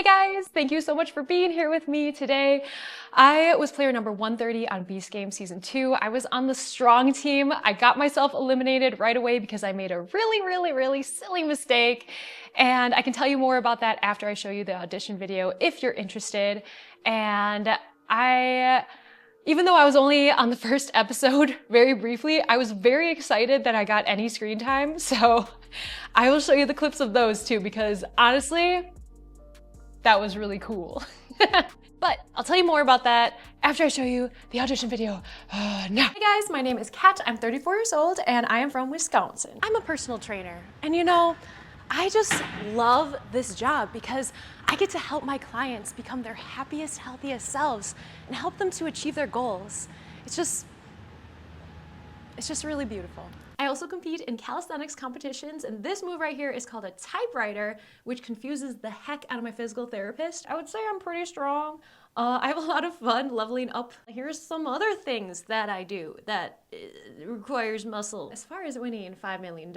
Hey guys, thank you so much for being here with me today. I was player number 130 on Beast Game Season 2. I was on the strong team. I got myself eliminated right away because I made a really silly mistake. And I can tell you more about that after I show you the audition video if you're interested. And even though I was only on the first episode very briefly, I was very excited that I got any screen time. So I will show you the clips of those too, because honestly, that was really cool. But I'll tell you more about that after I show you the audition video now. Hey guys, my name is Kat. I'm 34 years old and I am from Wisconsin. I'm a personal trainer. And you know, I just love this job because I get to help my clients become their happiest, healthiest selves and help them to achieve their goals. It's just really beautiful. I also compete in calisthenics competitions, and this move right here is called a typewriter, which confuses the heck out of my physical therapist. I would say I'm pretty strong. I have a lot of fun leveling up. Here's some other things that I do that requires muscle. As far as winning $5 million,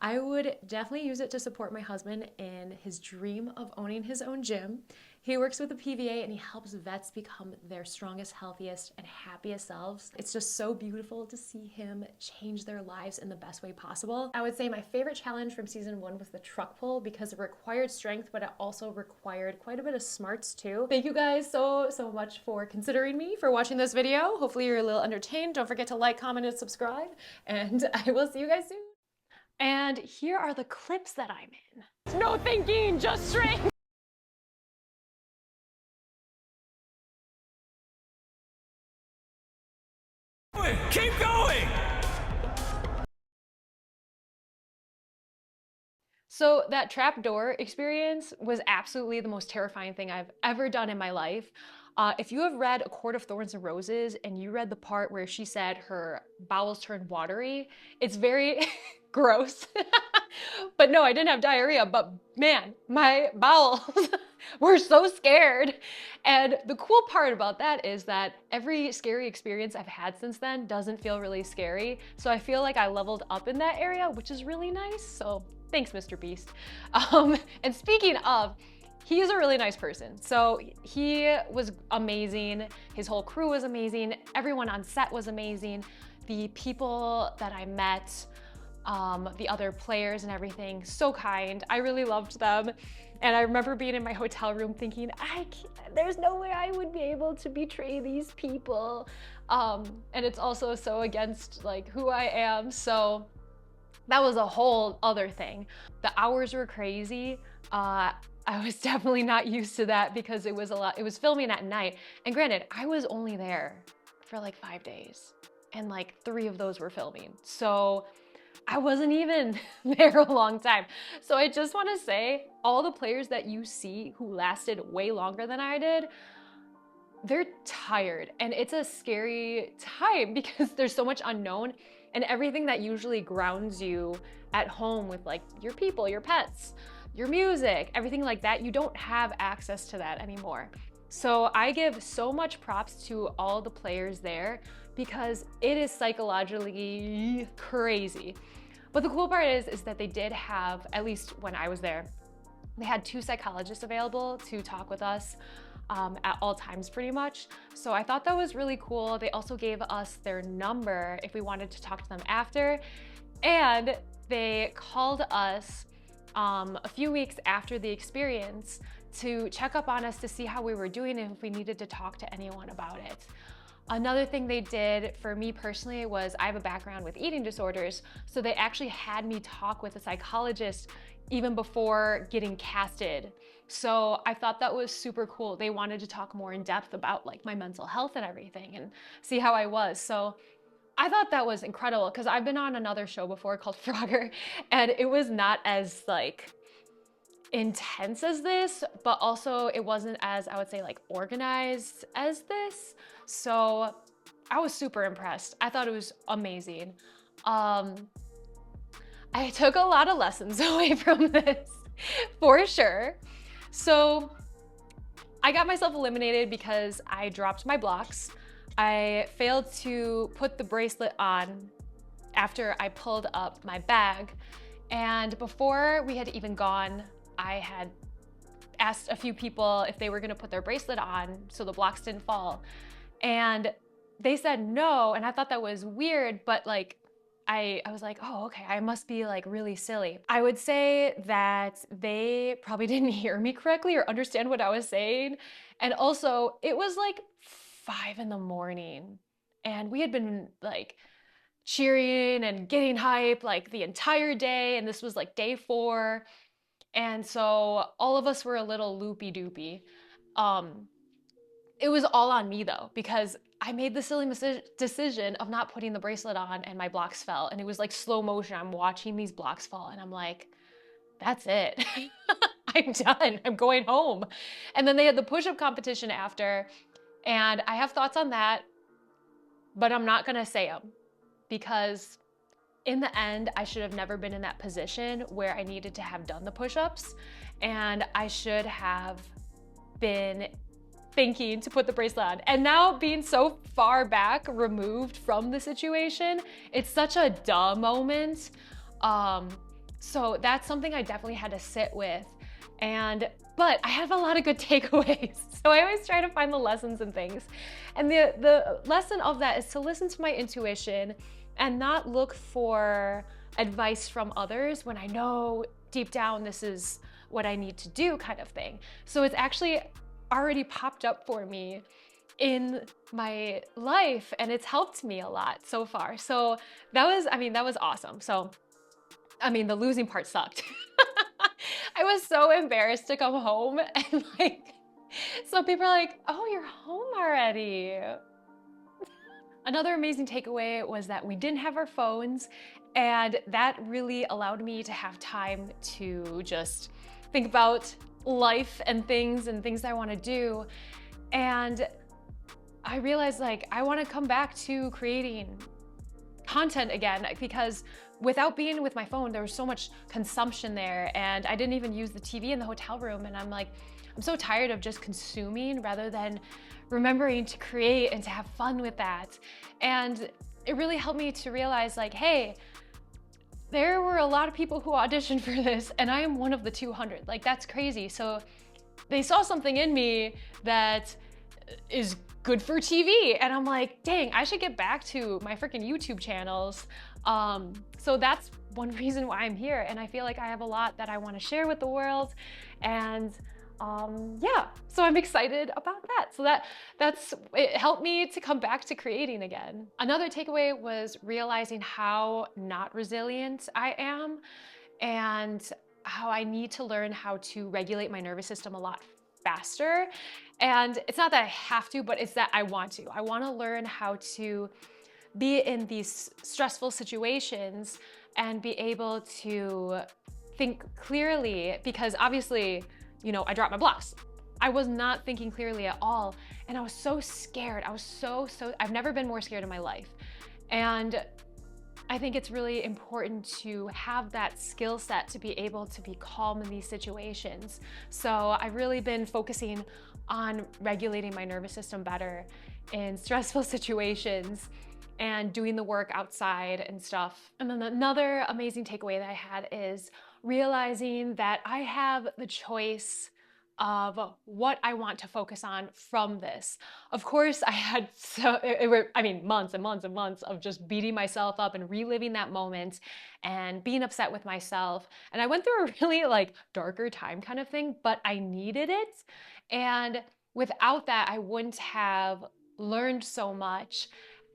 I would definitely use it to support my husband in his dream of owning his own gym. He works with the PVA and he helps vets become their strongest, healthiest, and happiest selves. It's just so beautiful to see him change their lives in the best way possible. I would say my favorite challenge from season 1 was the truck pull because it required strength, but it also required quite a bit of smarts too. Thank you guys so much for considering me, for watching this video. Hopefully you're a little entertained. Don't forget to like, comment, and subscribe, and I will see you guys soon. And here are the clips that I'm in. No thinking, just strength. Keep going! So that trapdoor experience was absolutely the most terrifying thing I've ever done in my life. If you have read A Court of Thorns and Roses and you read the part where she said her bowels turned watery, it's very gross. But no, I didn't have diarrhea, but man, my bowels were so scared. And the cool part about that is that every scary experience I've had since then doesn't feel really scary. So I feel like I leveled up in that area, which is really nice. So thanks, Mr. Beast. And speaking of, he's a really nice person. So he was amazing. His whole crew was amazing. Everyone on set was amazing. The people that I met, the other players and everything, so kind. I really loved them. And I remember being in my hotel room thinking, there's no way I would be able to betray these people. And it's also so against like who I am. So that was a whole other thing. The hours were crazy. I was definitely not used to that because it was a lot. It was filming at night. And granted, I was only there for like 5 days and like 3 of those were filming. So I wasn't even there a long time. So I just want to say all the players that you see who lasted way longer than I did, they're tired and it's a scary time because there's so much unknown and everything that usually grounds you at home with like your people, your pets, your music, everything like that, you don't have access to that anymore. So I give so much props to all the players there because it is psychologically crazy. But the cool part is that they did have, at least when I was there, they had 2 psychologists available to talk with us at all times pretty much. So I thought that was really cool. They also gave us their number if we wanted to talk to them after. And they called us a few weeks after the experience to check up on us to see how we were doing and if we needed to talk to anyone about it. Another thing they did for me personally was I have a background with eating disorders, so they actually had me talk with a psychologist even before getting casted. So I thought that was super cool. They wanted to talk more in depth about like my mental health and everything and see how I was. So I thought that was incredible because I've been on another show before called Frogger and it was not as like intense as this, but also it wasn't as, I would say, like organized as this. So I was super impressed. I thought it was amazing. I took a lot of lessons away from this for sure. So I got myself eliminated because I dropped my blocks. I failed to put the bracelet on after I pulled up my bag. And before we had even gone, I had asked a few people if they were gonna put their bracelet on so the blocks didn't fall. And they said no, and I thought that was weird, but like, I was like, oh, okay, I must be like really silly. I would say that they probably didn't hear me correctly or understand what I was saying. And also, it was like 5 in the morning, and we had been like cheering and getting hype like the entire day, and this was like day 4. And so all of us were a little loopy doopy. It was all on me though, because I made the silly decision of not putting the bracelet on and my blocks fell. And it was like slow motion. I'm watching these blocks fall and I'm like, that's it. I'm done. I'm going home. And then they had the push-up competition after, and I have thoughts on that, but I'm not gonna say them because in the end, I should have never been in that position where I needed to have done the push-ups, and I should have been thinking to put the bracelet on. And now being so far back removed from the situation, it's such a duh moment. So that's something I definitely had to sit with. But I have a lot of good takeaways. So I always try to find the lessons in things. And the lesson of that is to listen to my intuition and not look for advice from others when I know deep down this is what I need to do, kind of thing. So it's actually already popped up for me in my life, and it's helped me a lot so far. So that was awesome. So, the losing part sucked. I was so embarrassed to come home, and like, so people are like, oh, you're home already. Another amazing takeaway was that we didn't have our phones, and that really allowed me to have time to just think about life and things that I want to do. And I realized like I want to come back to creating content again, because without being with my phone, there was so much consumption there, and I didn't even use the TV in the hotel room. And I'm so tired of just consuming rather than remembering to create and to have fun with that. And it really helped me to realize like, hey, there were a lot of people who auditioned for this, and I am one of the 200. Like, that's crazy. So they saw something in me that is good for TV. And I'm like, dang, I should get back to my freaking YouTube channels. So that's one reason why I'm here. And I feel like I have a lot that I want to share with the world. And yeah, so I'm excited about that. So it helped me to come back to creating again. Another takeaway was realizing how not resilient I am, and how I need to learn how to regulate my nervous system a lot faster. And it's not that I have to, but it's that I want to. I want to learn how to be in these stressful situations and be able to think clearly, because obviously, I dropped my blocks. I was not thinking clearly at all. And I was so scared. I was I've never been more scared in my life. And I think it's really important to have that skill set to be able to be calm in these situations. So I've really been focusing on regulating my nervous system better in stressful situations and doing the work outside and stuff. And then another amazing takeaway that I had is realizing that I have the choice of what I want to focus on from this. Of course, I had months and months and months of just beating myself up and reliving that moment and being upset with myself. And I went through a really like darker time kind of thing, but I needed it. And without that, I wouldn't have learned so much.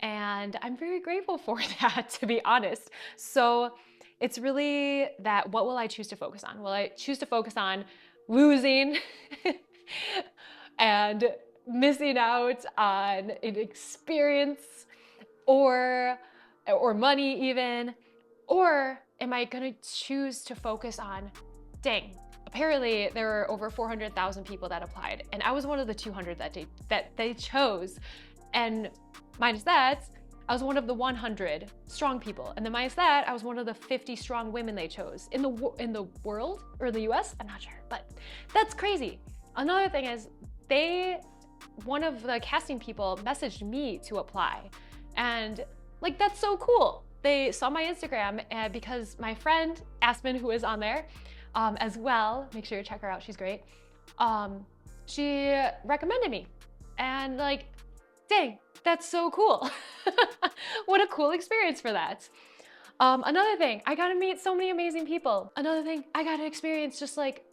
And I'm very grateful for that, to be honest. So it's really that, what will I choose to focus on? Will I choose to focus on losing and missing out on an experience or money even? Or am I gonna choose to focus on, dang, apparently there were over 400,000 people that applied, and I was one of the 200 that they chose. And minus that, I was one of the 100 strong people. And then minus that, I was one of the 50 strong women they chose. In the world, or the US? I'm not sure, but that's crazy. Another thing is, one of the casting people messaged me to apply. And like, that's so cool. They saw my Instagram, and because my friend, Aspen, who is on there as well, make sure you check her out, she's great. she recommended me. And like, dang, that's so cool. What a cool experience for that. Another thing, I got to meet so many amazing people. Another thing, I got to experience just like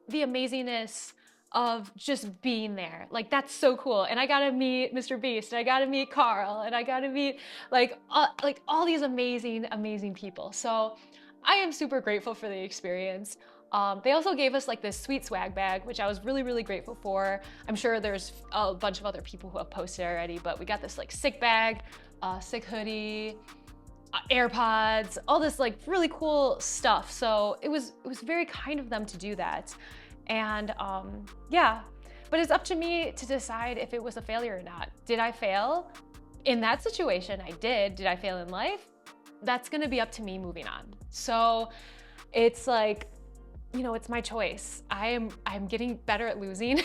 the amazingness of just being there. Like, that's so cool. And I got to meet Mr. Beast, and I got to meet Carl, and I got to meet like all these amazing, amazing people. So I am super grateful for the experience. They also gave us like this sweet swag bag, which I was really, really grateful for. I'm sure there's a bunch of other people who have posted already, but we got this like sick bag, sick hoodie, AirPods, all this like really cool stuff. So it was very kind of them to do that. And yeah, but it's up to me to decide if it was a failure or not. Did I fail? In that situation, I did. Did I fail in life? That's gonna be up to me moving on. So it's like, you know, it's my choice. I'm getting better at losing.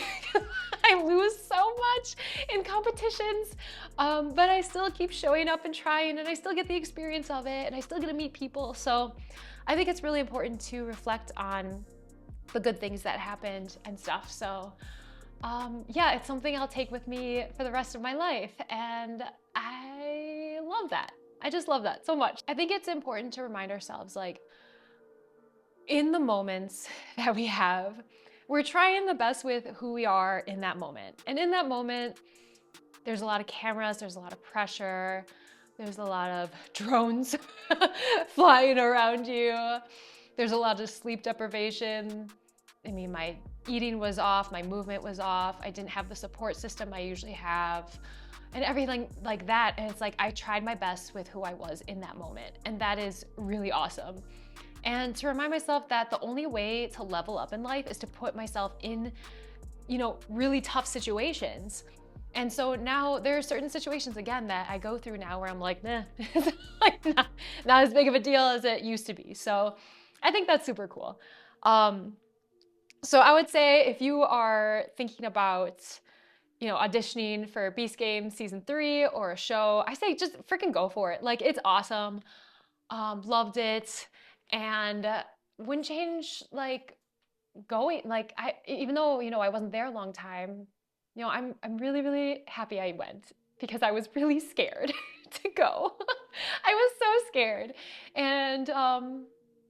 I lose so much in competitions, but I still keep showing up and trying, and I still get the experience of it, and I still get to meet people. So I think it's really important to reflect on the good things that happened and stuff. So yeah, it's something I'll take with me for the rest of my life, and I love that. I just love that so much. I think it's important to remind ourselves, like, in the moments that we have, we're trying the best with who we are in that moment. And in that moment, there's a lot of cameras, there's a lot of pressure, there's a lot of drones flying around you. There's a lot of sleep deprivation. I mean, my eating was off, my movement was off, I didn't have the support system I usually have, and everything like that. And it's like, I tried my best with who I was in that moment. And that is really awesome. And to remind myself that the only way to level up in life is to put myself in, you know, really tough situations. And so now there are certain situations, again, that I go through now where I'm like, nah, it's like not as big of a deal as it used to be. So I think that's super cool. So I would say if you are thinking about, you know, auditioning for Beast Games Season 3 or a show, I say just freaking go for it. Like, it's awesome. Loved it. And wouldn't change like going, like, even though, you know, I wasn't there a long time, you know, I'm really, really happy I went, because I was really scared to go. I was so scared. And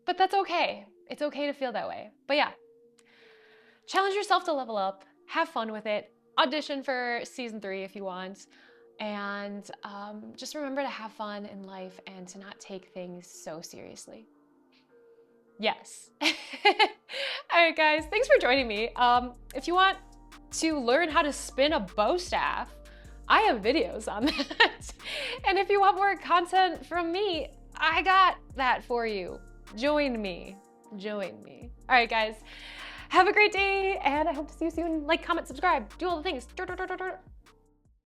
but that's okay. It's okay to feel that way. But yeah, challenge yourself to level up, have fun with it, audition for Season 3 if you want, and just remember to have fun in life and to not take things so seriously. Yes. All right, guys, thanks for joining me. If you want to learn how to spin a bow staff, I have videos on that. And if you want more content from me, I got that for you. Join me. Join me. All right, guys, have a great day, and I hope to see you soon. Like, comment, subscribe, do all the things.